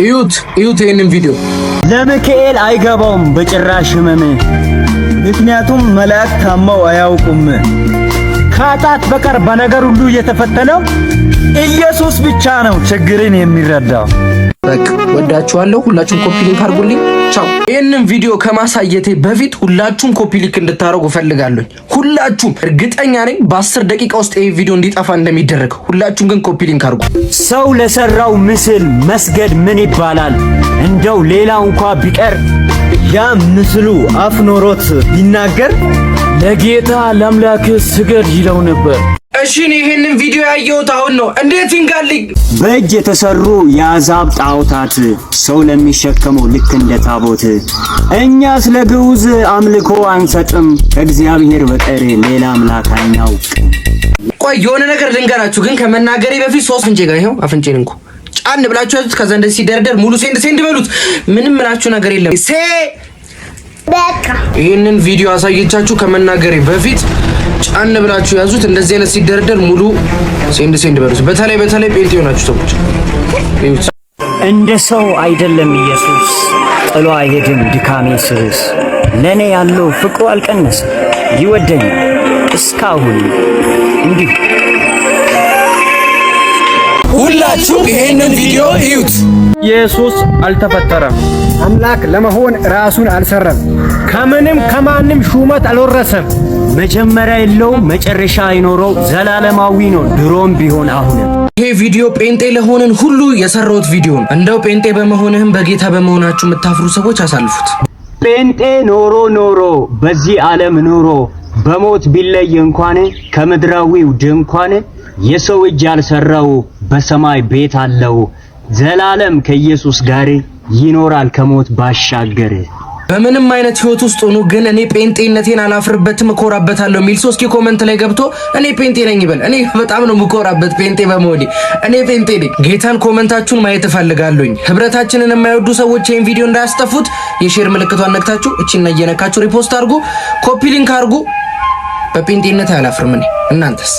እዩት ይሄንን ቪዲዮ። ለሚካኤል አይገባውም በጭራሽ ህመም፣ ምክንያቱም መላእክት ታመው አያውቁም። ከኃጢአት በቀር በነገር ሁሉ የተፈተነው ኢየሱስ ብቻ ነው ችግርን የሚረዳው። በቃ ወዳችኋለሁ። ሁላችሁም ኮፒ ሊንክ አድርጉልኝ። ቻው። ይሄንን ቪዲዮ ከማሳየቴ በፊት ሁላችሁም ኮፒ ሊንክ እንድታረጉ ፈልጋለሁ። ሁላችሁም እርግጠኛ ነኝ በ10 ደቂቃ ውስጥ ይሄ ቪዲዮ እንዲጠፋ እንደሚደረግ። ሁላችሁም ግን ኮፒ ሊንክ አድርጉ። ሰው ለሰራው ምስል መስገድ ምን ይባላል? እንደው ሌላው እንኳን ቢቀር ያ ምስሉ አፍ ኖሮት ቢናገር ለጌታ ለአምላክ ስገድ ይለው ነበር። እሺ ይሄንን ቪዲዮ ያየሁት አሁን ነው። እንዴት ይንጋልኝ? በእጅ የተሰሩ የአሕዛብ ጣዖታት ሰው ለሚሸከመው ልክ እንደ ታቦት፣ እኛ ስለ ግዑዝ አምልኮ አንሰጥም፣ ከእግዚአብሔር በቀር ሌላ አምላክ አናውቅ። ቆይ የሆነ ነገር ልንገራችሁ ግን ከመናገሬ በፊት ሶስት ፍንጬ ጋር ይሄው አፍንጬን እንኳ ጫን ብላችሁ ያዙት። ከዛ እንደዚህ ሲደረደር ሙሉ ሴንድ በሉት። ምንም ምላችሁ ነገር የለም። በቃ ይሄንን ቪዲዮ አሳየቻችሁ ከመናገሬ በፊት ጫን ብላችሁ ያዙት። እንደዚህ አይነት ሲደረደር ሙሉ ሴንድ በሉት። በተለይ ጴንጤ ሆናችሁ ሰዎች እንደ ሰው አይደለም ኢየሱስ፣ ጥሎ አይሄድም ድካሜ ስርስ። ለኔ ያለው ፍቅሩ አልቀነሰም፣ ይወደኛል እስካሁን እንዲሁ። ሁላችሁም ይሄንን ቪዲዮ እዩት። ኢየሱስ አልተፈጠረም። አምላክ ለመሆን ራሱን አልሰራም። ከምንም ከማንም ሹመት አልወረሰም። መጀመሪያ የለው መጨረሻ አይኖረው፣ ዘላለማዊ ነው ድሮም ቢሆን አሁንም። ይሄ ቪዲዮ ጴንጤ ለሆንን ሁሉ የሰራሁት ቪዲዮ ነው። እንደው ጴንጤ በመሆንህም በጌታ በመሆናችሁ የምታፍሩ ሰዎች አሳልፉት። ጴንጤ ኖሮ በዚህ ዓለም ኖሮ በሞት ቢለይ እንኳን ከምድራዊው ድንኳን የሰው እጅ ያልሰራው በሰማይ ቤት አለው። ዘላለም ከኢየሱስ ጋር ይኖራል ከሞት ባሻገር። በምንም አይነት ህይወት ውስጥ ሆኖ ግን እኔ ጴንጤነቴን አላፍርበትም እኮራበታለሁ የሚል ሰው እስኪ ኮሜንት ላይ ገብቶ እኔ ጴንጤ ነኝ ይበል። እኔ በጣም ነው የምኮራበት ጴንጤ በመሆኔ። እኔ ጴንጤ ነኝ። ጌታን ኮሜንታችሁን ማየት እፈልጋለሁኝ። ህብረታችንን የማይወዱ ሰዎች ይሄን ቪዲዮ እንዳያስጠፉት የሼር ምልክቷን ነክታችሁ እቺና እየነካችሁ ሪፖስት አድርጉ፣ ኮፒ ሊንክ አድርጉ። በጴንጤነት አላፍርም እኔ። እናንተስ?